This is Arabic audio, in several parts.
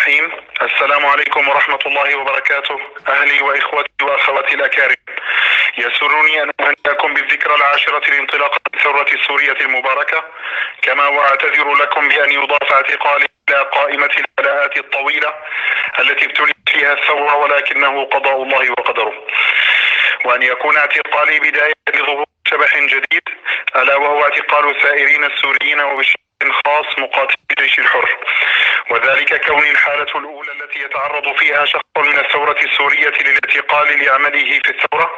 الرحيم. السلام عليكم ورحمة الله وبركاته. أهلي وإخوتي وأخواتي الأكارم، يسرني أن أهنئكم بالذكرى العاشرة لانطلاق الثورة السورية المباركة، كما وأعتذر لكم بأن يضاف اعتقالي إلى قائمة البلاءات الطويلة التي ابتليت فيها الثورة، ولكنه قضاء الله وقدره، وأن يكون اعتقالي بداية لظهور شبح جديد، ألا وهو اعتقال الثائرين السوريين وبشكل خاص مقاتلي الجيش الحر، وذلك كون الحالة الأولى التي يتعرض فيها شخص من الثورة السورية للاعتقال لعمله في الثورة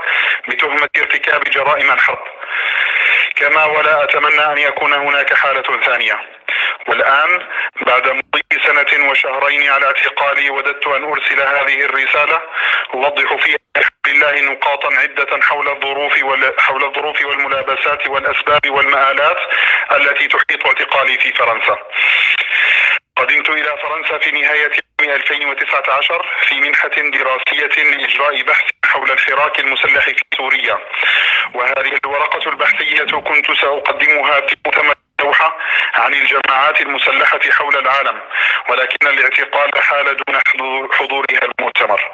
بتهمة ارتكاب جرائم الحرب، كما ولا أتمنى أن يكون هناك حالة ثانية. والآن بعد مضي 1 سنة وشهرين على اعتقالي، وددت أن أرسل هذه الرسالة أوضح فيها بحمد الله نقاطا عدة حول الظروف والملابسات والأسباب والمآلات التي تحيط اعتقالي في فرنسا. قدمت إلى فرنسا في نهاية عام 2019 في منحة دراسية لإجراء بحث حول الحراك المسلح في سوريا، وهذه الورقة البحثية كنت سأقدمها في مؤتمر دوحة عن الجماعات المسلحة حول العالم، ولكن الاعتقال حال دون حضورها المؤتمر.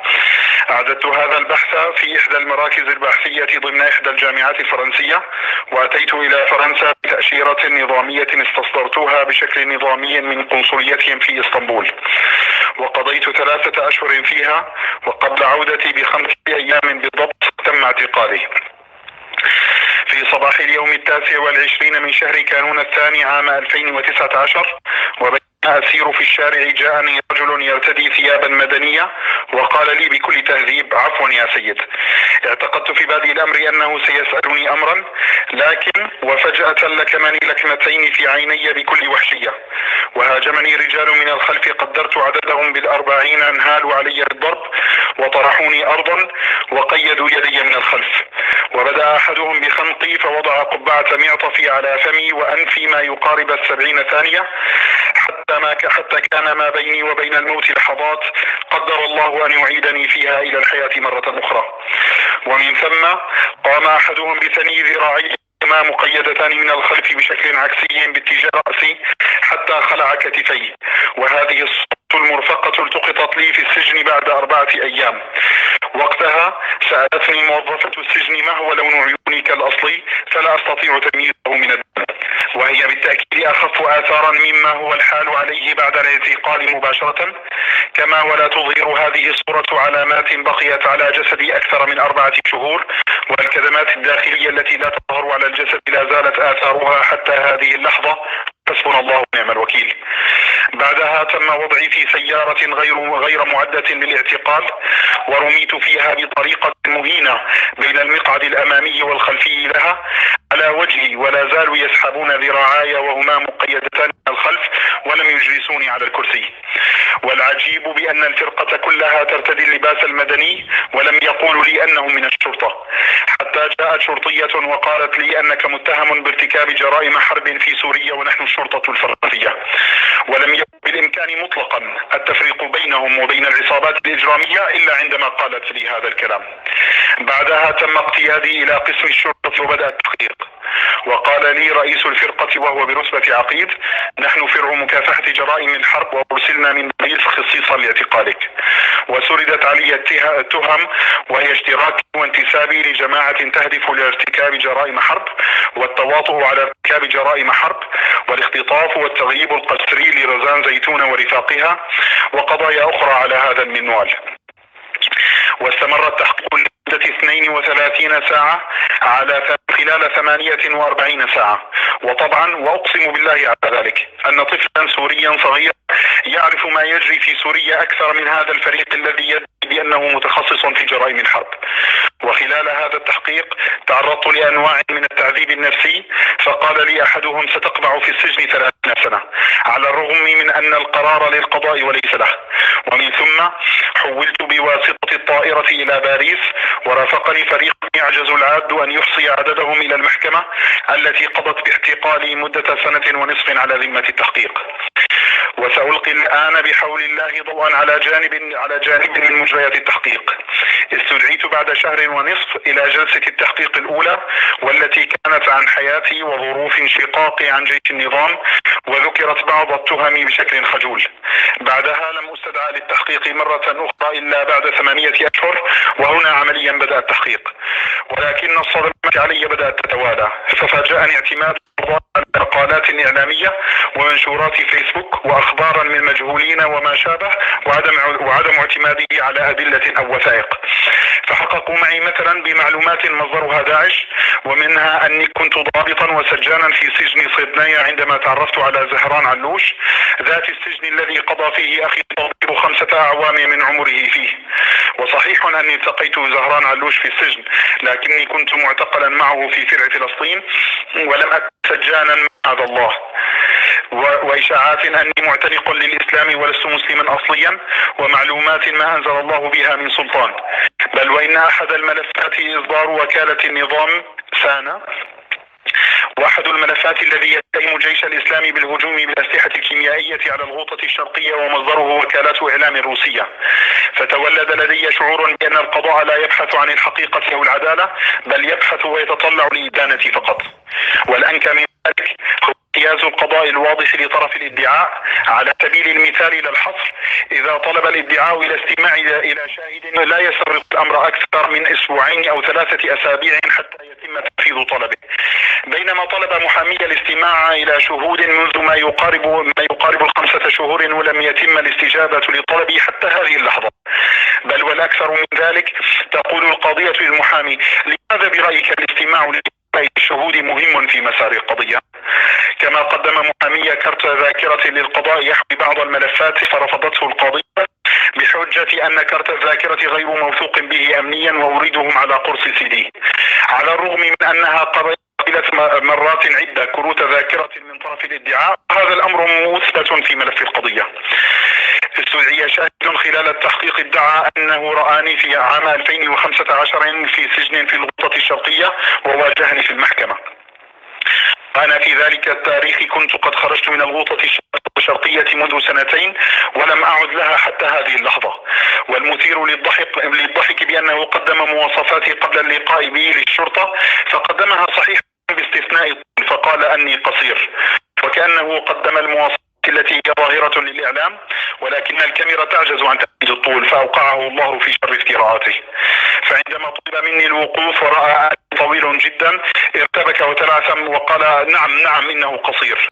أعددت هذا البحث في إحدى المراكز البحثية ضمن إحدى الجامعات الفرنسية، وأتيت إلى فرنسا بتأشيرة نظامية استصدرتها بشكل نظامي من قنصليتهم في إسطنبول، وقضيت 3 أشهر فيها، وقبل عودتي ب5 أيام بالضبط تم اعتقالي. في صباح اليوم 29 من شهر كانون الثاني عام 2019، وبينما أسير في الشارع جاءني رجل يرتدي ثيابا مدنية وقال لي بكل تهذيب: عفوا يا سيد. اعتقدت في بادئ الأمر أنه سيسألني أمرا، لكن وفجأة لكمني لكمتين في عيني بكل وحشية، وهاجمني رجال من الخلف قدرت عددهم بال40 انهالوا علي بالضرب وطرحوني أرضا وقيدوا يدي من الخلف، وبدأ أحدهم بخنقي فوضع قبعة معطف على فمي وأنفي ما يقارب 70 ثانية، حتى كان ما بيني وبين الموت لحظات قدر الله أن يعيدني فيها إلى الحياة مرة أخرى. ومن ثم قام أحدهم بثني ذراعي مقيدتان من الخلف بشكل عكسي باتجاه رأسي حتى خلع كتفي، وهذه الصورة المرفقة التقطت لي في السجن بعد 4 أيام. وقتها سألتني موظفة السجن ما هو لون عيونك الأصلي، فلا أستطيع تمييزه من الدم، وهي بالتأكيد أخف آثارا مما هو الحال عليه بعد الاعتقال مباشرة، كما ولا تظهر هذه الصورة علامات بقيت على جسدي أكثر من 4 شهور، والكدمات الداخلية التي لا تظهر على الجسد لا زالت آثارها حتى هذه اللحظة. حسبنا الله ونعم الوكيل. بعدها تم وضعي في سيارة غير معدة للاعتقال، ورميت فيها بطريقة مهينة بين المقعد الأمامي والخلفي لها على وجهي، ولا زالوا يسحبون ذراعاي وهما مقيدتان من الخلف ولم يجلسوني على الكرسي. والعجيب بأن الفرقة كلها ترتدي اللباس المدني ولم يقولوا لي أنهم من الشرطة، حتى جاءت شرطية وقالت لي أنك متهم بارتكاب جرائم حرب في سوريا ونحن الشرطة الفرنسية، ولم يكن بالإمكان مطلقا التفريق بينهم وبين العصابات الإجرامية إلا عندما قالت لي هذا الكلام. بعدها تم اقتيادي إلى قسم الشرطة وبدأ التحقيق، وقال لي رئيس الفرقة وهو برتبة عقيد: نحن فرع مكافحة جرائم الحرب وأرسلنا من باريس خصيصا لاعتقالك، وسردت علي التهم، وهي اشتراكي وانتسابي لجماعة تهدف لارتكاب جرائم حرب، والتواطؤ على ارتكاب جرائم حرب، والاختطاف والتغييب القسري لرزان زيتون ورفاقها، وقضايا أخرى على هذا المنوال. واستمر التحقيق لمدة 32 ساعة خلال 48 ساعة. وطبعا وأقسم بالله على ذلك أن طفلا سوريا صغير يعرف ما يجري في سوريا أكثر من هذا الفريق الذي يدعي بأنه متخصص في جرائم الحرب. وخلال هذا التحقيق تعرضت لأنواع من التعذيب النفسي، فقال لي أحدهم: ستقبع في السجن 30 سنة، على الرغم من أن القرار للقضاء وليس له. ومن ثم حولت بواسطة الطائرة إلى باريس، ورافقني فريق يعجز العاد أن يحصي عددهم إلى المحكمة التي قضت باعتقالي مدة 1.5 سنة على ذمة التحقيق. وسألقي الآن بحول الله ضوءا على جانب من مجريات التحقيق. استدعيت بعد شهر ونصف إلى جلسة التحقيق الأولى، والتي كانت عن حياتي وظروف انشقاقي عن جيش النظام، وذكرت بعض التهم بشكل خجول. بعدها لم أستدعى للتحقيق مرة أخرى إلا بعد 8 أشهر، وهنا عمليا بدأ التحقيق. ولكن الصدمة علي بدأت تتوالى، ففاجأني اعتماد على مقالات إعلامية ومنشورات فيسبوك وأخبارا من مجهولين وما شابه، وعدم اعتمادي على أدلة أو وثائق. فحققوا معي مثلا بمعلومات مصدرها داعش، ومنها أني كنت ضابطا وسجانا في سجن صيدنايا عندما تعرفت على زهران علوش، ذات السجن الذي قضى فيه أخي الطبيب 5 أعوام من عمره فيه. وصحيح أني التقيت زهران علوش في السجن، لكني كنت معتقلا معه في فرع فلسطين، ولم أكن سجانا معاذ الله. وإشاعات أني معتنق للإسلام ولست مسلما أصليا، ومعلومات ما أنزل الله بها من سلطان. بل وإن أحد الملفات إصدار وكالة النظام سانا، واحد الملفات الذي يتهم جيش الإسلام بالهجوم بالأسلحة الكيميائية على الغوطة الشرقية، ومصدره وكالات إعلام روسية. فتولد لدي شعور بأن القضاء لا يبحث عن الحقيقة أو العدالة، بل يبحث ويتطلع لإدانة فقط. والأنكى من ذلك هو امتياز القضاء الواضح لطرف الادعاء. على سبيل المثال لا الحصر، إذا طلب الادعاء إلى استماع إلى شاهد لا يستغرق الأمر أكثر من 2 أو 3 أسابيع حتى يتم تنفيذ طلبه، بينما طلب محامي الاستماع إلى شهود منذ ما يقارب 5 شهور، ولم يتم الاستجابة لطلبي حتى هذه اللحظة. بل والأكثر من ذلك، تقول القاضية للمحامي: لماذا برأيك الاستماع الشهود مهم في مسار القضية؟ كما قدم محامي كرت ذاكرة للقضاء يحوي بعض الملفات، فرفضته القاضية بحجة أن كرت الذاكرة غير موثوق به أمنيا، وأريدهم على قرص CD، على الرغم من أنها قبلت مرات عدة كروت ذاكرة من طرف الادعاء. هذا الأمر مثبت في ملف القضية. استدعي شاهد خلال التحقيق ادعى أنه رآني في عام 2015 في سجن في الغوطة الشرقية، وواجهني في المحكمة. أنا في ذلك التاريخ كنت قد خرجت من الغوطة الشرقية منذ 2 ولم أعد لها حتى هذه اللحظة. والمثير للضحك بأنه قدم مواصفاتي قبل اللقاء بي للشرطة، فقدمها صحيح باستثناء الطول، فقال أني قصير، وكأنه قدم المواصفات التي هي ظاهرة للإعلام، ولكن الكاميرا تعجز عن تحديد الطول، فأوقعه الله في شر افتراءاته. فعندما طلب مني الوقوف ورأى أني طويل جدا، ارتبك وتلعثم وقال: نعم إنه قصير.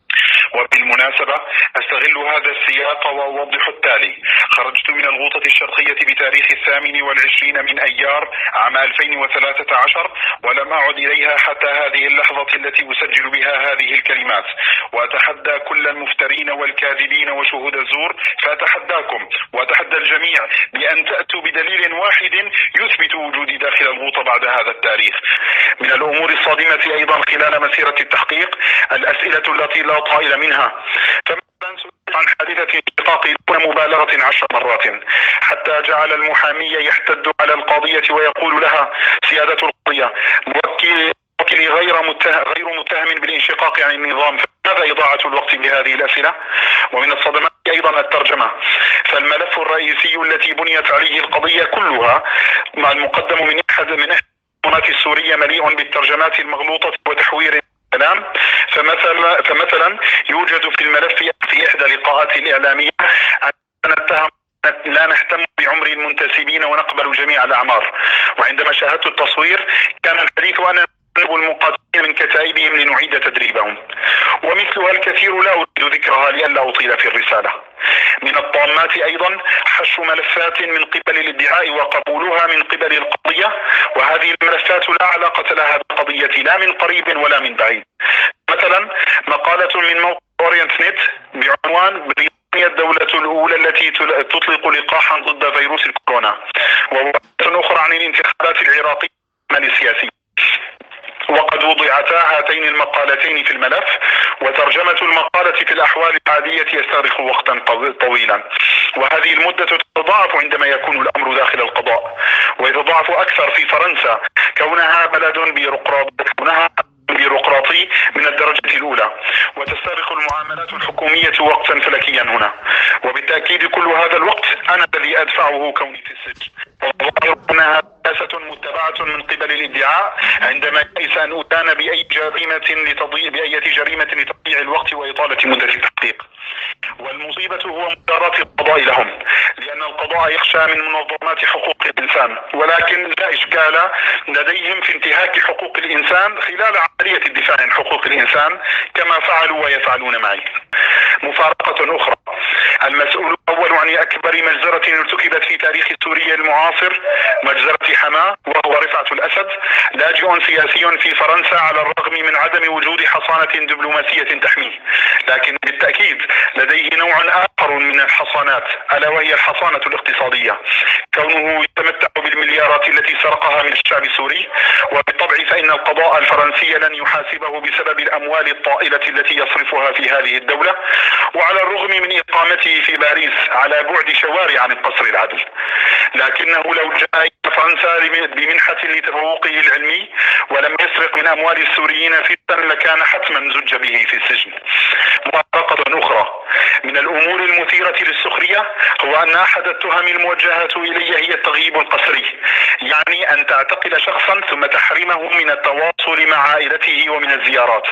وبالمناسبة أستغل هذا السياق وأوضح التالي: خرجت من الغوطة الشرقية بتاريخ 28 من أيار عام 2013، ولم أعد إليها حتى هذه اللحظة التي أسجل بها هذه الكلمات. وأتحدى كل المفترين والكاذبين وشهود الزور، فأتحداكم وأتحدى الجميع بأن تأتوا بدليل واحد يثبت وجودي داخل الغوطة بعد هذا التاريخ. من الأمور الصادمة أيضا خلال مسيرة التحقيق الأسئلة التي لا طائل منها. فمثلا سئلت عن حادثة انشقاق دون مبالغة 10 مرات، حتى جعل المحامي يحتد على القاضية ويقول لها: سيادة القاضية، موكلي غير متهم بالانشقاق عن النظام، فماذا إضاعة الوقت بهذه الأسئلة؟ ومن الصدمات أيضا الترجمة، فالملف الرئيسي التي بنيت عليه القضية كلها مع المقدم من أحد القنوات السورية مليء بالترجمات المغلوطة وتحوير الكلام. فمثلا يوجد في الملف في إحدى اللقاءات الإعلامية أن نتهم لا نهتم بعمر المنتسبين ونقبل جميع الأعمار، وعندما شاهدت التصوير كان الحديث أن نطلب المقاتلين من كتائبهم لنعيد تدريبهم، ومثلها الكثير لا أريد ذكرها لئلا أطيل في الرسالة. من الطامات أيضا حش ملفات من قبل الادعاء وقبولها من قبل القضية، وهذه الملفات لا علاقة لها بالقضية لا من قريب ولا من بعيد. مثلا مقالة من موقع أورينت نت بعنوان: بريطانيا الدولة الأولى التي تطلق لقاحا ضد فيروس الكورونا، ومقالة أخرى عن الانتخابات العراقية السياسية. وقد وضعتا هاتين المقالتين في الملف، وترجمة المقالة في الأحوال العادية يستغرق وقتا طويلا، وهذه المدة تتضاعف عندما يكون الأمر داخل القضاء، ويتضاعف أكثر في فرنسا كونها بلد بيروقراطي بيروقراطي من الدرجة الأولى، وتستغرق المعاملات الحكومية وقتا فلكيا هنا. وبالتأكيد كل هذا الوقت أنا الذي أدفعه كوني في السجن، والظاهر أنها سياسة متبعة من قبل الادعاء عندما يئس أن أدان بأي جريمة لتضييع الوقت وإطالة مدة التحقيق. والمصيبة هو مداراة القضاء لهم، لأن القضاء يخشى من منظمات حقوق الإنسان، ولكن لا إشكال لديهم في انتهاك حقوق الإنسان خلال عملية الدفاع عن حقوق الإنسان كما فعلوا ويفعلون معي. مفارقة أخرى، المسؤول الأول عن أكبر مجزرة ارتكبت في تاريخ سوريا المعاصر مجزرة حماة وهو رفعة الأسد، لاجئ سياسي في فرنسا على الرغم من عدم وجود حصانة دبلوماسية تحميه، لكن بالتأكيد لديه نوع آخر من الحصانات، ألا وهي الحصانة الاقتصادية، كونه يتمتع بالمليارات التي سرقها من الشعب السوري، وبالطبع فإن القضاء الفرنسي لن يحاسبه بسبب الأموال الطائلة التي يصرفها في هذه الدولة، وعلى الرغم من إقامته في باريس على بعد شوارع عن القصر العدل. لكنه لو جاء إلى فرنسا بمنحة لتفوقه العلمي ولم يسرق من أموال السوريين فتا لكان حتما زج به في السجن. مفارقة أخرى، من الأمور المثيرة للسخرية هو أن أحد التهم الموجهة إلي هي التغييب القسري، يعني أن تعتقل شخصا ثم تحرمه من التواصل مع عائلته ومن الزيارات،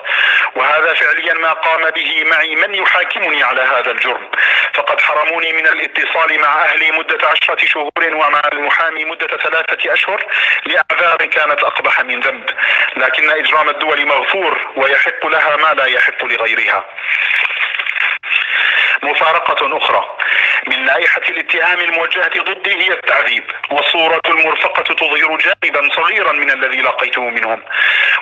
وهذا فعليا ما قام به معي من يحاكمني على هذا الجرم، فقد حرموني من الاتصال مع أهلي مدة 10 شهور ومع المحامي مدة 3 أشهر لأعذار كانت أقبح من ذنب، لكن إجرام الدول مغفور ويحق لها ما لا يحق لغيرها. مفارقة أخرى، من لائحة الاتهام الموجهة ضدي هي التعذيب، والصورة المرفقة تظهر جانبا صغيرا من الذي لقيته منهم.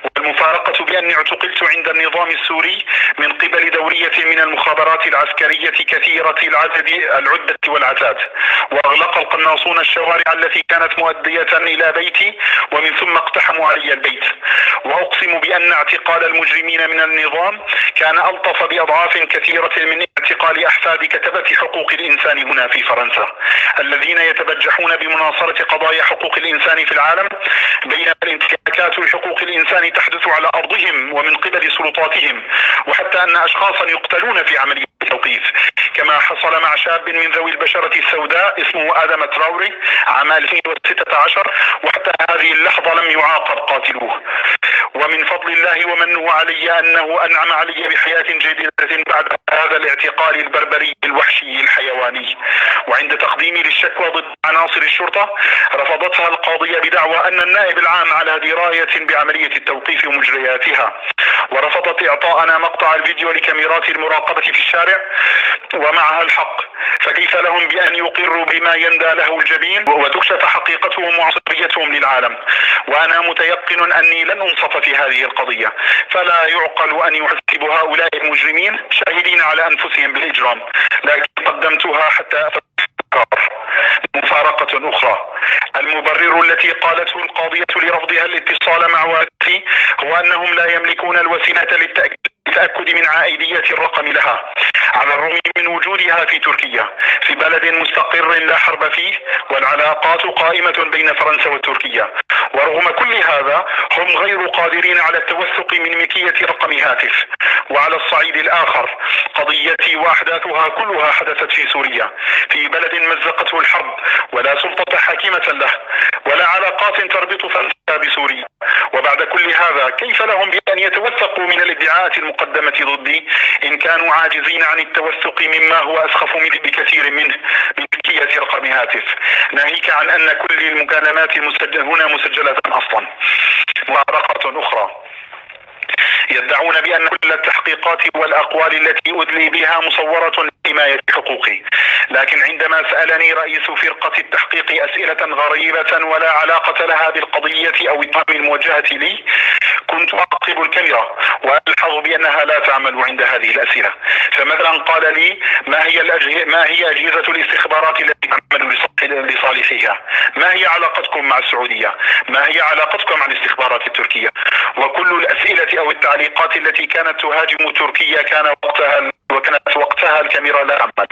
والمفارقة بأني اعتقلت عند النظام السوري من قبل دورية من المخابرات العسكرية كثيرة العدة والعتاد، وأغلق القناصون الشوارع التي كانت مؤدية إلى بيتي، ومن ثم اقتحموا علي البيت. وأقسم بأن اعتقال المجرمين من النظام كان ألطف بأضعاف كثيرة من اعتقال أحفاد كتبة حقوق الإنسان هنا في فرنسا، الذين يتبجحون بمناصرة قضايا حقوق الإنسان في العالم، بينما الانتهاكات لحقوق الإنسان تحدث على أرضهم ومن قبل سلطاتهم، وحتى أن أشخاصا يقتلون في عملية التوقيف، كما حصل مع شاب من ذوي البشرة السوداء اسمه آدم تراوري عام 2016، وحتى هذه اللحظة لم يعاقب قاتلوه. ومن فضل الله ومنه علي أنه أنعم علي بحياة جديدة بعد هذا الاعتقال البربري الوحشي الحيواني. وعند تقديمي للشكوى ضد عناصر الشرطة رفضتها القاضية بدعوى أن النائب العام على دراية بعملية التوقيف ومجرياتها، ورفضت إعطاءنا مقطع الفيديو لكاميرات المراقبة في الشارع، ومعها الحق، فكيف لهم بأن يقروا بما يندى له الجبين وتكشف حقيقتهم وعصبيتهم للعالم؟ وأنا متيقن أني لن أنصف في هذه القضية، فلا يعقل أن يحسب هؤلاء المجرمين شاهدين على أنفسهم بالإجرام، لكن قدمتها حتى أفكر. مفارقة أخرى، المبرر التي قالته القاضية لرفضها الاتصال مع والدتي هو أنهم لا يملكون الوسيلة للتأكد من عائدية الرقم لها، على الرغم من وجودها في تركيا، في بلد مستقر لا حرب فيه والعلاقات قائمة بين فرنسا وتركيا. ورغم كل هذا هم غير قادرين على التوثق من ملكية رقم هاتف. وعلى الصعيد الآخر، قضيتي وأحداثها كلها حدثت في سوريا، في بلد مزقته الحرب ولا سلطة حاكمة له ولا علاقات تربط فرنسا بسوريا. وبعد كل هذا كيف لهم بأن يتوثقوا من الادعاءات المقدمة ضدي إن كانوا عاجزين عن التوثق مما هو أسخف منه بكثير منه من ملكية رقم هاتف، ناهيك عن أن كل المكالمات هنا مسجلة أصلا. مفارقة أخرى، يدعون بأن كل التحقيقات والأقوال التي أدلي بها مصورة لحماية حقوقي، لكن عندما سألني رئيس فرقة التحقيق أسئلة غريبة ولا علاقة لها بالقضية أو التهم الموجهة لي، كنت أقلب الكاميرا وألحظ بأنها لا تعمل عند هذه الأسئلة. فمثلا قال لي: ما هي أجهزة الاستخبارات التي تعمل لصالحها؟ ما هي علاقتكم مع السعودية؟ ما هي علاقتكم مع الاستخبارات التركية؟ وكل الأسئلة أو التعليقات التي كانت تهاجم تركيا كانت وقتها الكاميرا لا تعمل.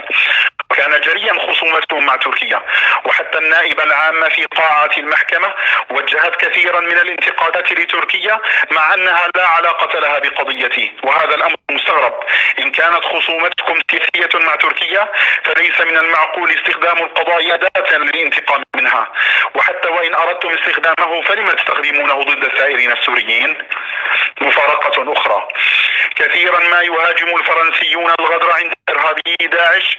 كان جريا خصومتهم مع تركيا، وحتى النائبة العامة في قاعة المحكمة وجهت كثيرا من الانتقادات لتركيا مع أنها لا علاقة لها بقضيتي، وهذا الأمر مستغرب. إن كانت خصومتكم سياسية مع تركيا فليس من المعقول استخدام القضاء أداة للانتقام منها، وحتى وإن أردتم استخدامه فلم تستخدمونه ضد الثائرين السوريين؟ مفارقة أخرى، كثيرا ما يهاجم الفرنسيون الغدر عند إرهابي داعش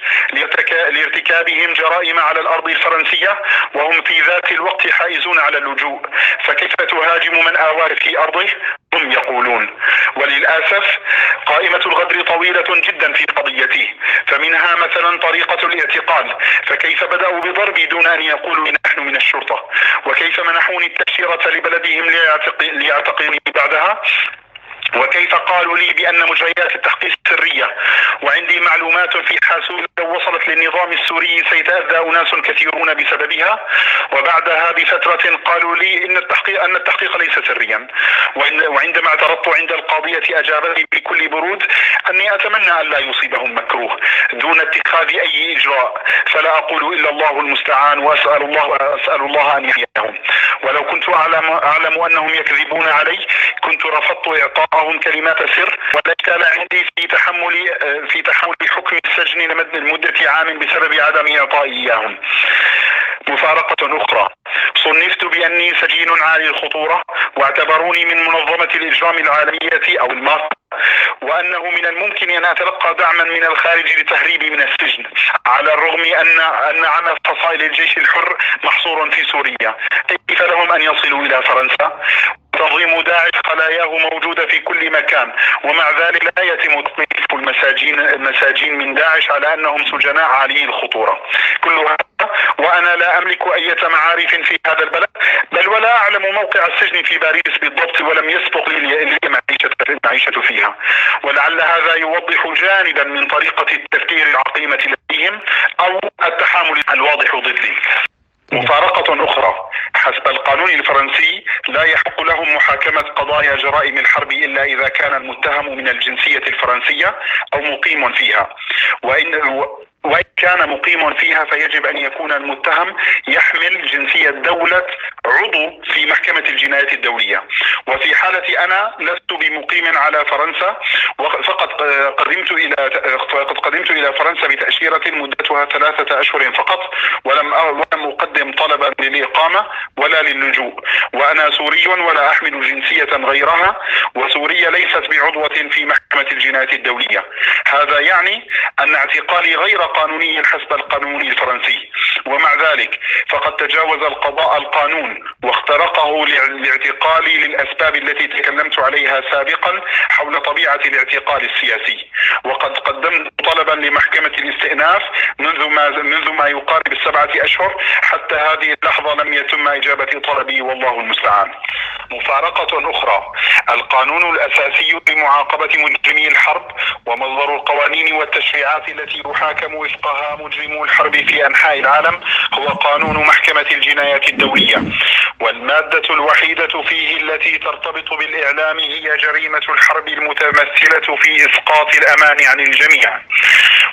لارتكابهم جرائم على الأرض الفرنسية وهم في ذات الوقت حائزون على اللجوء، فكيف تهاجم من آواك في أرضه؟ هم يقولون. وللأسف قائمة الغدر طويلة جدا في قضيته، فمنها مثلا طريقة الاعتقال، فكيف بدأوا بضربي دون أن يقولوا نحن من الشرطة، وكيف منحوني التأشيرة لبلدهم ليعتقلني بعدها، وكيف قالوا لي بأن مجريات التحقيق سرية، وعندي معلومات في حاسوب لو وصلت للنظام السوري سيتأذى أناس كثيرون بسببها، وبعدها بفترة قالوا لي أن التحقيق ليس سريا، وعندما اعترضت عند القاضية أجابتني بكل برود أني أتمنى أن لا يصيبهم مكروه دون اتخاذ أي إجراء، فلا أقول إلا الله المستعان، وأسأل الله أن يحييهم. ولو كنت أعلم أنهم يكذبون علي كنت رفضت إعطاءهم كلمات سر، ولا إشكال عندي في تحمل حكم السجن لمدة عام بسبب عدم إعطائي إياهم. مفارقة أخرى، صنفت بأني سجين عالي الخطورة، واعتبروني من منظمة الإجرام العالمية أو المافيا، وأنه من الممكن أن أتلقى دعما من الخارج لتهريبي من السجن، على الرغم أن عمل فصائل الجيش الحر محصور في سوريا. كيف لهم أن يصلوا إلى فرنسا؟ تنظيم داعش خلاياه موجودة في كل مكان، ومع ذلك لا يتم تصنيف المساجين من داعش على أنهم سجناء عالي الخطورة. كل هذا وأنا لا أملك أي معارف في هذا البلد، بل ولا أعلم موقع السجن في باريس بالضبط، ولم يسبق لي المعيشة فيها. ولعل هذا يوضح جانبا من طريقة التفكير العقيمة لديهم أو التحامل الواضح ضدي. مفارقة أخرى، حسب القانون الفرنسي لا يحق لهم محاكمة قضايا جرائم الحرب إلا إذا كان المتهم من الجنسية الفرنسية أو مقيم فيها، وإن كان مقيم فيها فيجب أن يكون المتهم يحمل جنسية دولة عضو في محكمة الجنايات الدولية. وفي حالتي أنا لست بمقيم على فرنسا، فقد قدمت إلى فرنسا بتأشيرة مدتها 3 أشهر فقط، ولم أقدم طلبا للإقامة ولا للجوء، وأنا سوري ولا أحمل جنسية غيرها، وسوريا ليست بعضوة في محكمة الجنايات الدولية. هذا يعني أن اعتقالي غير قانوني حسب القانون الفرنسي، ومع ذلك فقد تجاوز القضاء القانون واخترقه لاعتقالي للأسباب التي تكلمت عليها سابقا حول طبيعة الاعتقال السياسي، وقد قدمت طلبا لمحكمة الاستئناف منذ ما يقارب 7 أشهر، حتى هذه اللحظة لم يتم إجابة طلبي، والله المستعان. مفارقة أخرى، القانون الأساسي لمعاقبة مجرمي الحرب ومصدر القوانين والتشريعات التي يحاكم وفقها مجرمو الحرب في أنحاء العالم هو قانون محكمة الجنايات الدولية، والمادة الوحيدة فيه التي ترتبط بالإعلام هي جريمة الحرب المتمثلة في إسقاط الأمان عن الجميع،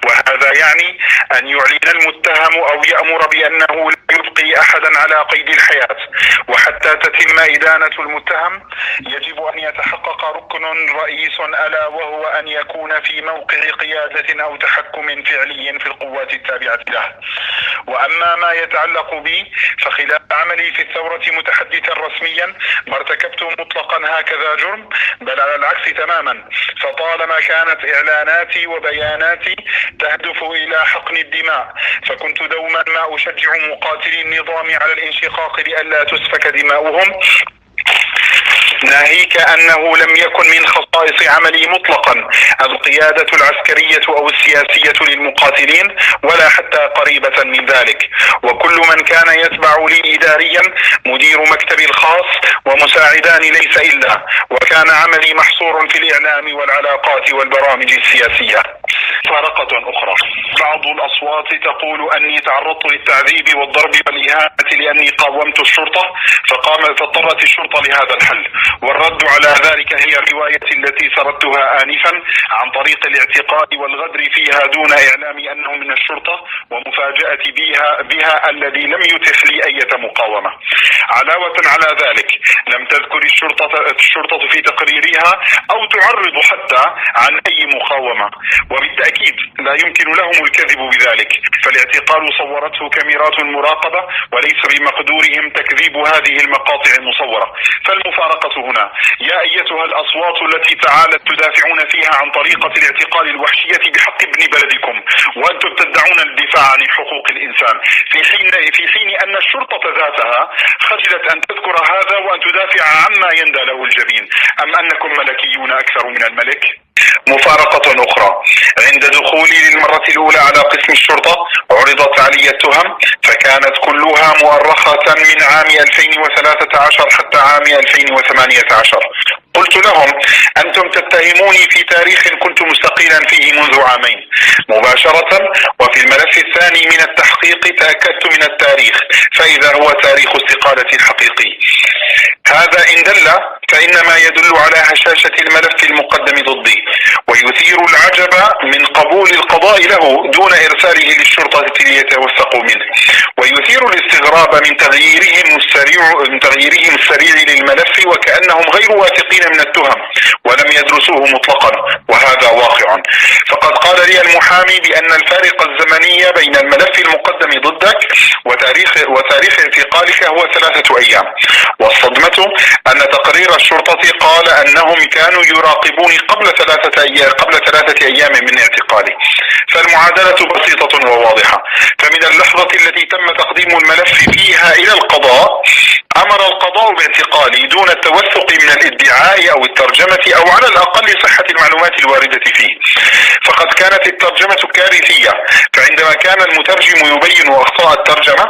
وهذا يعني أن يعلن المتهم أو يأمر بأنه لا يبقي أحدا على قيد الحياة، وحتى تتم إدانة المتهم يجب أن يتحقق ركن رئيس، ألا وهو أن يكون في موقع قيادة أو تحكم فعلي في القوات التابعة له. وأما ما يتعلق بي فخلال عملي في الثورة متحدثا رسميا ما ارتكبت مطلقا هكذا جرم، بل على العكس تماما، فطالما كانت إعلاناتي وبياناتي تهدف إلى حقن الدماء فكنت دوما ما أشجع مقاتلي النظام على الانشقاق لئلا تسفك دماؤهم، ناهيك أنه لم يكن من خصائص عملي مطلقا القيادة العسكرية أو السياسية للمقاتلين ولا حتى قريبة من ذلك، وكل من كان يتبع لي إداريا مدير مكتبي الخاص ومساعدان ليس إلا، وكان عملي محصور في الإعلام والعلاقات والبرامج السياسية. فارقة أخرى، بعض الأصوات تقول أني تعرضت للتعذيب والضرب والإهانة لأني قاومت الشرطة، فاضطرت الشرطة لهذا الحل، والرد على ذلك هي الرواية التي سردتها آنفا عن طريق الاعتقال والغدر فيها دون إعلام أنه من الشرطة، ومفاجأة بها الذي لم يتح لي أي مقاومة. علاوة على ذلك لم تذكر الشرطة في تقريرها أو تعرض حتى عن أي مقاومة، وبالتأكيد لا يمكن لهم الكذب بذلك، فالاعتقال صورته كاميرات المراقبة وليس بمقدورهم تكذيب هذه المقاطع المصورة. فالمفارقة هنا: يا أيتها الأصوات التي تعالت تدافعون فيها عن طريقة الاعتقال الوحشية بحق ابن بلدكم، وأنتم تدعون الدفاع عن حقوق الإنسان، في حين أن الشرطة ذاتها خجلت أن تذكر هذا وأن تدافع عما يندى له الجبين، أم أنكم ملكيون أكثر من الملك؟ مفارقة أخرى: عند دخولي للمرة الأولى على قسم الشرطة عرضت علي التهم، فكانت كلها مؤرخة من عام 2013 حتى عام 2018. قلت لهم: أنتم تتهموني في تاريخ كنت مستقيلا فيه منذ عامين مباشرة، وفي الملف الثاني من التحقيق تأكدت من التاريخ، فإذا هو تاريخ استقالتي الحقيقي. هذا إن دل فإنما يدل على هشاشة الملف المقدم ضدي، ويثير العجب من قبول القضاء له دون إرساله للشرطة ليتوثقوا منه، ويثير الاستغراب من تغييرهم السريع للملف وكأنهم غير واثقين من التهم ولم يدرسوه مطلقا، وهذا واقع. فقد قال لي المحامي بأن الفارق الزمني بين الملف المقدم ضدك وتاريخ اعتقالك هو 3 أيام، والصدمة أن تقرير الشرطة قال أنهم كانوا يراقبوني قبل 3 أيام من اعتقالي. فالمعادلة بسيطة وواضحة. فمن اللحظة التي تم تقديم الملف فيها إلى القضاء أمر القضاء باعتقالي دون التوثق من الادعاء أو الترجمة أو على الأقل صحة المعلومات الواردة فيه. فقد كانت الترجمة كارثية، فعندما كان المترجم يبين أخطاء الترجمة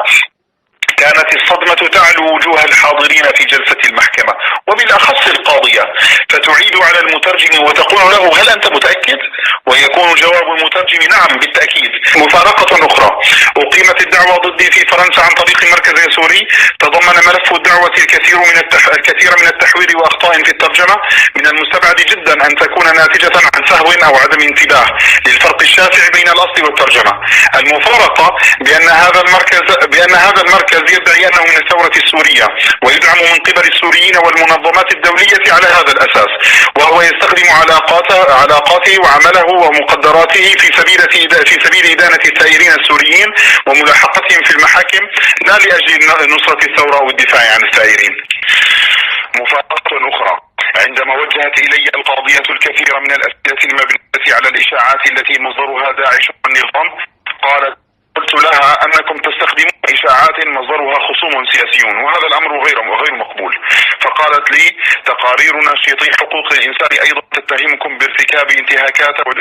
كانت الصدمة تعلو وجوه الحاضرين في جلسة المحكمة وبالأخص القاضية، فتعيد على المترجم وتقول له: هل أنت متأكد؟ ويكون جواب المترجم: نعم بالتأكيد. مفارقة أخرى: أقيمت الدعوة ضدي في فرنسا عن طريق مركز سوري تضمن ملف الدعوة الكثير من التحوير وأخطاء في الترجمة، من المستبعد جدا أن تكون ناتجة عن سهو أو عدم انتباه للفرق الشاسع بين الأصل والترجمة. المفارقة بأن هذا المركز يدعي أنه من الثورة السورية ويدعم من قبل السوريين والمنظمات الدولية على هذا الأساس، وهو يستخدم علاقاته وعمله ومقدراته في سبيل إدانة الثائرين السوريين وملاحقتهم في المحاكم، لا لأجل نصرة الثورة أو الدفاع عن الثائرين. مفارقة أخرى: عندما وجهت إلي القاضية الكثير من الأسئلة المبنية على الإشاعات التي مصدرها داعش والنظام، قلت لها أنكم تستخدمون إشاعات مصدرها خصوم سياسيون، وهذا الأمر غير مقبول. فقالت لي: تقارير ناشطي حقوق الإنسان أيضا تتهمكم بارتكاب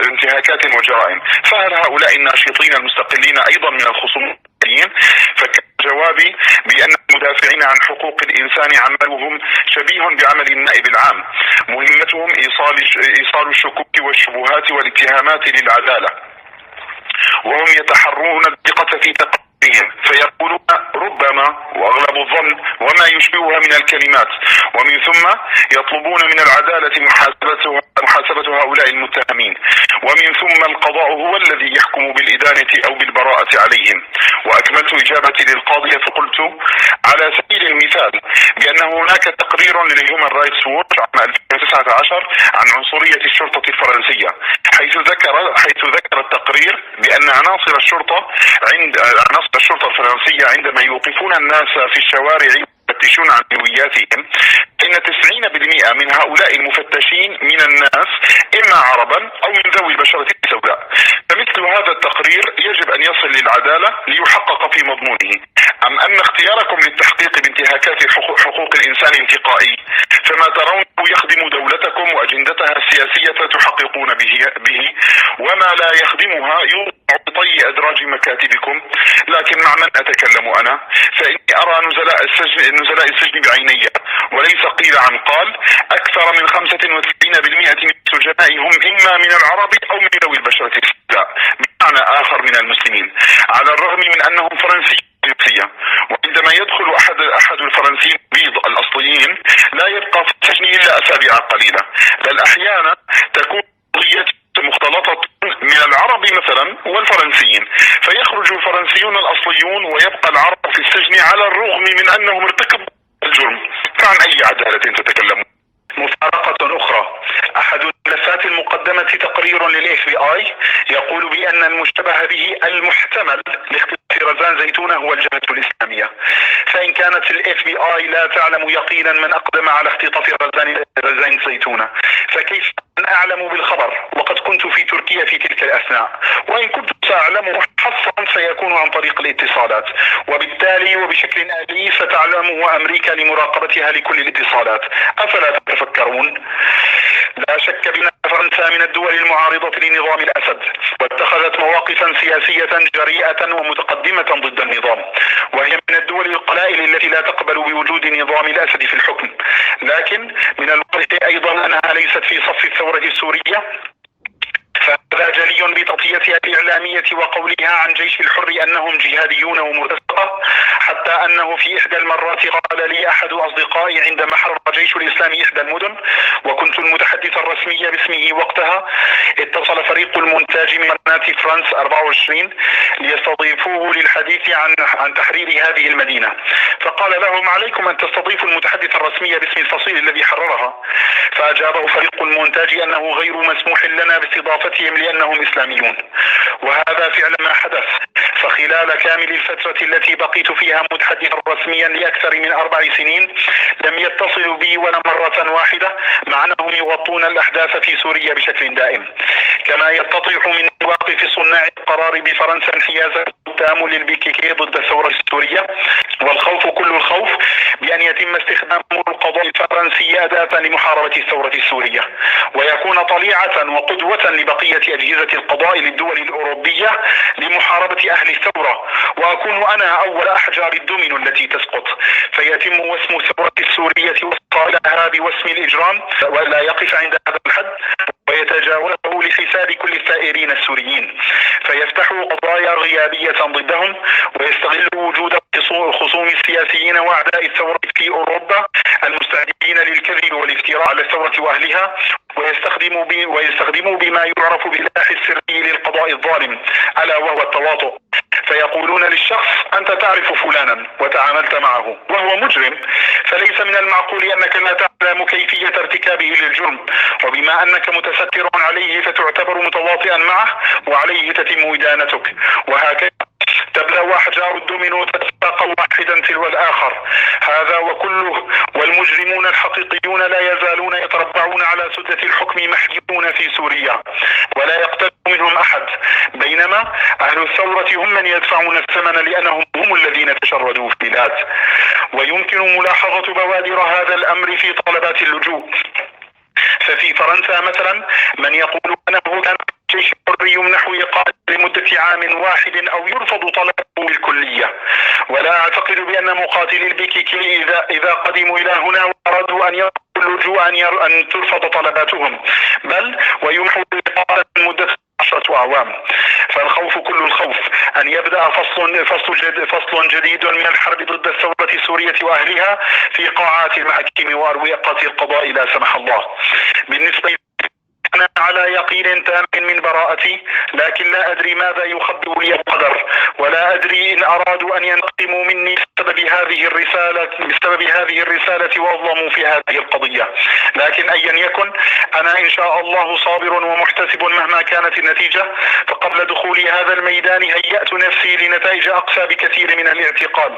انتهاكات وجرائم، فهل هؤلاء الناشطين المستقلين أيضا من الخصوم السياسيين؟ فكان جوابي بأن المدافعين عن حقوق الإنسان عملهم شبيه بعمل النائب العام، مهمتهم إيصال الشكوك والشبهات والاتهامات للعدالة، وهم يتحرون الدقة في تقريرهم، فيقولون ربما وأغلب الظن وما يشبهها من الكلمات، ومن ثم يطلبون من العدالة محاسبة هؤلاء المتهمين، ومن ثم القضاء هو الذي يحكم بالإدانة أو بالبراءة عليهم. وأكملت إجابتي للقاضية فقلت على سبيل المثال بأن هناك تقرير للهيومن رايتس ووتش عام 2019 عن عنصرية الشرطة الفرنسية، حيث ذكر التقرير بأن عناصر الشرطة الفرنسية عندما يوقفون الناس في الشوارع يفتشون عن هوياتهم، إن 90% من هؤلاء المفتشين من الناس إما عربا أو من ذوي البشرة السوداء. فمثل هذا التقرير يجب أن يصل للعدالة ليحقق في مضمونه. أم أن اختياركم للتحقيق بانتهاكات حقوق الإنسان انتقائي، فما ترونه يخدم دولتكم وأجندتها السياسية تحققون به، وما لا يخدمها يوضع بطي أدراج مكاتبكم. لكن مع من أتكلم أنا؟ فإني أرى نزلاء السجن بعيني، وليس قيل عن قال. أكثر من 35% من السجناء هم إما من العرب أو من ذوي البشرة السوداء، بمعنى آخر من المسلمين، على الرغم من أنهم فرنسيين. وعندما يدخل أحد الفرنسيين البيض الأصليين الفلسطين لا يبقى في السجن إلا أسابيع قليلة، بل أحيانا تكون قضية مختلطة من العرب مثلا والفرنسيين، فيخرج الفرنسيون الأصليون ويبقى العرب في السجن على الرغم من أنهم ارتكبوا الجرم. فعن أي عدالة تتكلمون؟ مفارقة أخرى، أحد الملفات المقدمة تقرير للإف بي آي يقول بأن المشتبه به المحتمل لاختطاف رزان زيتونة هو الجبهة الإسلامية. فإن كانت الإف بي آي لا تعلم يقينا من أقدم على اختطاف رزان زيتونة، فكيف أعلم بالخبر وقد كنت في تركيا في تلك الأثناء؟ وإن كنت سأعلمه حصرا سيكون عن طريق الاتصالات، وبالتالي وبشكل آلي ستعلمه أمريكا لمراقبتها لكل الاتصالات. أفلا تتفكرون؟ لا شك بأن فرنسا من الدول المعارضة لنظام الأسد، واتخذت مواقفا سياسية جريئة ومتقدمة ضد النظام، وهي من الدول القلائل التي لا تقبل بوجود نظام الأسد في الحكم. لكن من الواضح أيضا أنها ليست في صف الثورة السورية، فهذا جلي بتغطيتها الإعلامية وقولها عن جيش الحر أنهم جهاديون ومرتزقة، حتى أنه في إحدى المرات قال لي أحد أصدقائي عندما حرر جيش الإسلام إحدى المدن وكنت المتحدث الرسمي باسمه وقتها، اتصل فريق المونتاج من قناة فرانس 24 ليستضيفوه للحديث عن تحرير هذه المدينة، فقال لهم عليكم أن تستضيفوا المتحدث الرسمي باسم الفصيل الذي حررها، فأجابه فريق المونتاج أنه غير مسموح لنا باستضافتهم لأنهم إسلاميون. وهذا فعلا ما حدث، فخلال كامل الفترة التي بقيت فيها متحدثا رسميا لأكثر من 4 سنين لم يتصلوا بي ولا مرة واحدة، مع أنهم يغطون الأحداث في سوريا بشكل دائم. كما يتضح من مواقف صناع القرار بفرنسا انحيازا تام للبيكيكي ضد الثورة السورية، والخوف كل الخوف بأن يتم استخدام القضاء الفرنسي أداة لمحاربة الثورة السورية، ويكون طليعة وقدوة لبقية أجهزة القضاء للدول الأوروبية لمحاربة أهل الثورة، وأكون أنا أول أحجار الدومينو التي تسقط، فيتم وسم الثورة السورية وصالها بوسم الإجرام، ولا يقف عند هذا الحد ويتجاوزه لحساب كل الثائرين السوريين، فيفتح قضايا غيابية ضدهم ويستغل وجود خصوم السياسيين وأعداء الثورة في أوروبا المستعدين للكذب والافتراء على الثورة وأهلها، ويستخدموا بما يعرف بالسلاح السري للقضاء الظالم ألا وهو التواطؤ، فيقولون للشخص أنت تعرف فلانا وتعاملت معه وهو مجرم، فليس من المعقول أنك لا تعلم كيفية ارتكابه للجرم، وبما أنك متستر عليه فتعتبر متواطئا معه وعليه تتم إدانتك، وهكذا تبدأ أحجار الدومينو تتساق واحدا تلو الآخر. هذا وكله والمجرمون الحقيقيون لا يزالون يتربعون على سدة الحكم محيون في سوريا ولا يقتل منهم أحد، بينما أهل الثورة هم من يدفعون الثمن لأنهم هم الذين تشردوا في البلاد. ويمكن ملاحظة بوادر هذا الأمر في طلبات اللجوء، ففي فرنسا مثلا من يقول أنه كان الجيش الحر يمنح إقامة لمدة عام واحد أو يرفض طلبه بالكلية، ولا أعتقد بأن مقاتلي البيكيكي إذا قدموا إلى هنا وأرادوا أن يطلبوا اللجوء أن ترفض طلباتهم، بل ويمنحوا الإقامة لمدة 10 أعوام. فالخوف كل الخوف أن يبدأ فصل جديد من الحرب ضد الثورة السورية وأهلها في قاعات المحاكم وأروقة القضاء لا سمح الله. بالنسبة أنا على يقين تام من براءتي، لكن لا أدري ماذا يخبئ لي القدر، ولا أدري إن أرادوا أن ينتقموا مني بسبب هذه الرسالة وأظلموا في هذه القضية. لكن أيا يكن أنا إن شاء الله صابر ومحتسب مهما كانت النتيجة، فقبل دخولي هذا الميدان هيأت نفسي لنتائج أقسى بكثير من الاعتقاد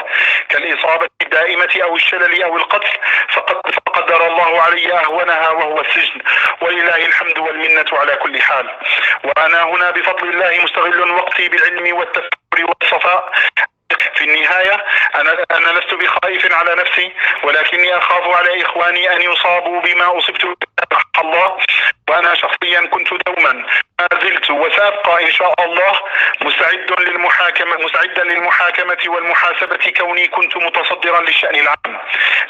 كالإصابة الدائمة أو الشلل أو القتل، فقد قدر الله علي أهونها وهو السجن، ولله الحمد والمنة على كل حال. وأنا هنا بفضل الله مستغل وقتي بالعلم والتفكير والصفاء. في النهاية أنا لست بخائف على نفسي، ولكني أخاف على إخواني أن يصابوا بما أصبت به الله. وأنا شخصيا كنت دوما ما زلت وسأبقى إن شاء الله مستعدا للمحاكمة والمحاسبة، كوني كنت متصدرا للشأن العام،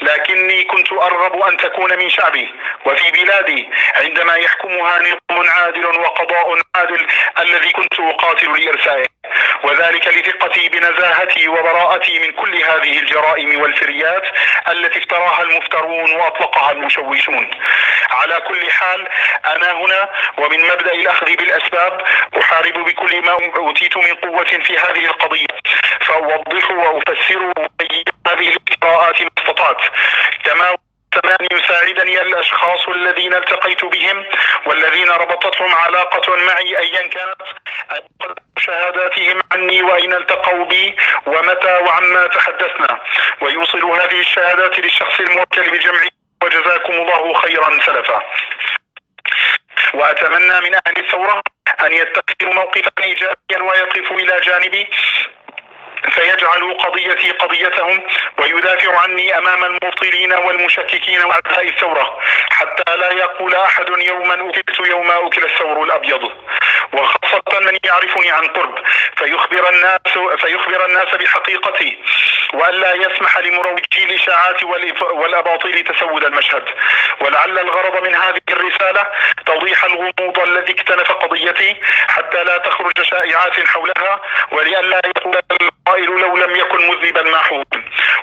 لكني كنت أرغب أن تكون من شعبي وفي بلادي عندما يحكمها نظام عادل وقضاء عادل الذي كنت أقاتل لإرسائه، وذلك لثقتي بنزاهتي وبراءتي من كل هذه الجرائم والفريات التي افتراها المفترون وأطلقها المشوشون. على كل حال أنا هنا ومن مبدأ الأخذ بالأسباب أحارب بكل ما أوتيت من قوة في هذه القضية، فأوضح وأفسر وأبين هذه الافتراءات ما استطعت، كما أن يساعدني الأشخاص الذين التقيت بهم والذين ربطتهم علاقة معي أيا كانت شهاداتهم عني وأين التقوا بي ومتى وعما تحدثنا، ويوصل هذه الشهادات للشخص الموكل بجمعها، وجزاكم الله خيرا سلفا. وأتمنى من أهل الثورة أن يتخذوا موقفا إيجابيا ويقفوا إلى جانبي، فيجعلوا قضيتي قضيتهم ويدافع عني أمام المبطلين والمشككين وأعداء الثورة، حتى لا يقول أحد يوما أكلت يوم أكل الثور الأبيض، وخاصة من يعرفني عن قرب فيخبر الناس بحقيقتي، وألا يسمح لمروجي الإشاعات والأباطيل تسود المشهد. ولعل الغرض من هذه الرسالة توضيح الغموض الذي اكتنف قضيتي حتى لا تخرج شائعات حولها، ولئلا يقول القائل لو لم يكن مذنبا ما حول.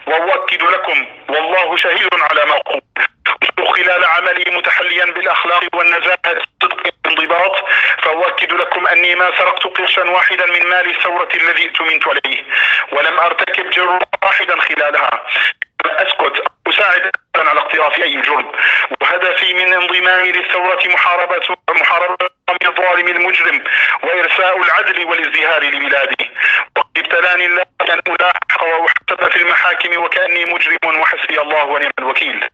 وأؤكد لكم والله شهيد على ما أقول خلال عملي متحليا بالأخلاق والنزاهة والصدق والانضباط، فأؤكد لكم أني ما سرقت قرشا واحدا من مال الثورة الذي ائتمنت عليه، ولم أرتكب جرما واحدا خلالها، أسكت أساعد على اقتراف أي جرم، وهدفي من انضمامي للثورة محاربة الظالم المجرم وإرساء العدل والازدهار لبلادي. وقد ابتلاني الله أن ألاحق وأحتب في المحاكم وكأني مجرم وحسبي الله ونعم الوكيل،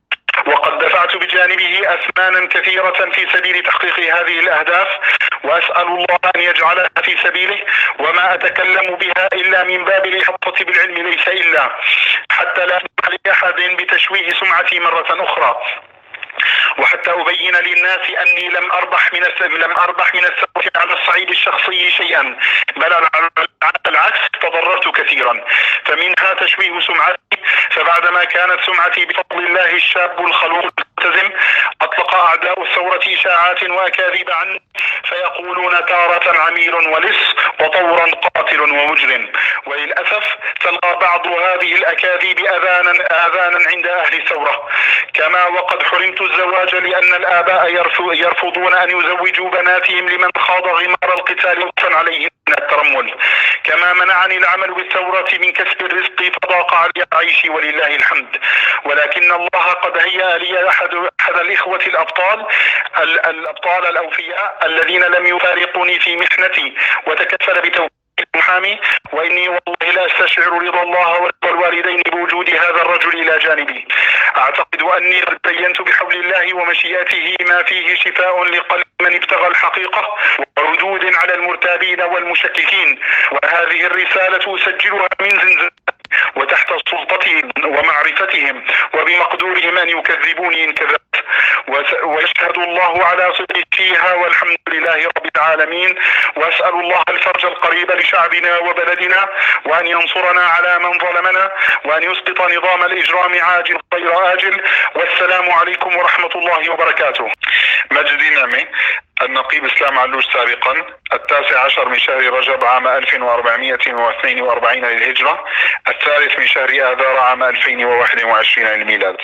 وقد دفعت بجانبه أثمانا كثيرة في سبيل تحقيق هذه الأهداف، وأسأل الله أن يجعلها في سبيله، وما أتكلم بها إلا من باب الإحاطة بالعلم ليس إلا، حتى لا أسمح لأحد بتشويه سمعتي مرة أخرى، وحتى أبين للناس أني لم أربح من الثورة على الصعيد الشخصي شيئا، بل على العكس تضررت كثيرا، فمنها تشويه سمعتي. فبعدما كانت سمعتي بفضل الله الشاب الخلوق الملتزم، أطلق أعداء الثورة إشاعات وأكاذيب عني، فيقولون تارة عميل ولص وطورا قاتل ومجرم. وللأسف تلقى بعض هذه الأكاذيب آذانا عند أهل الثورة، كما وقد حرمت الزواج لأن الآباء يرفضون أن يزوجوا بناتهم لمن خاض غمار القتال وطن عليه من الترمل، كما منعني العمل بالثورة من كسب الرزق فضاق علي عيشي ولله الحمد. ولكن الله قد هيأ لي أحد الإخوة الأبطال الأوفياء الذين لم يفارقوني في محنتي وتكفل بتوفيق المحامي، وإني والله لا أستشعر رضا الله والوالدين بوجود هذا الرجل إلى جانبي. أعتقد أني قد بينت بحول الله ومشيئته ما فيه شفاء لقلب من ابتغى الحقيقة وردود على المرتابين والمشككين، وهذه الرسالة أسجلها من زنزانة وتحت سلطتهم ومعرفتهم وبمقدورهم أن يكذبوني إن كذبت، ويشهد الله على صدقي فيها، والحمد لله رب العالمين. وأسأل الله الفرج القريب لشعبنا وبلدنا، وأن ينصرنا على من ظلمنا، وأن يسقط نظام الإجرام عاجل غير آجل. والسلام عليكم ورحمة الله وبركاته. مجد نامي، النقيب إسلام علوش، سابقا 19 من شهر رجب عام 1442 للهجرة، 3 من شهر آذار عام 2021 للميلاد.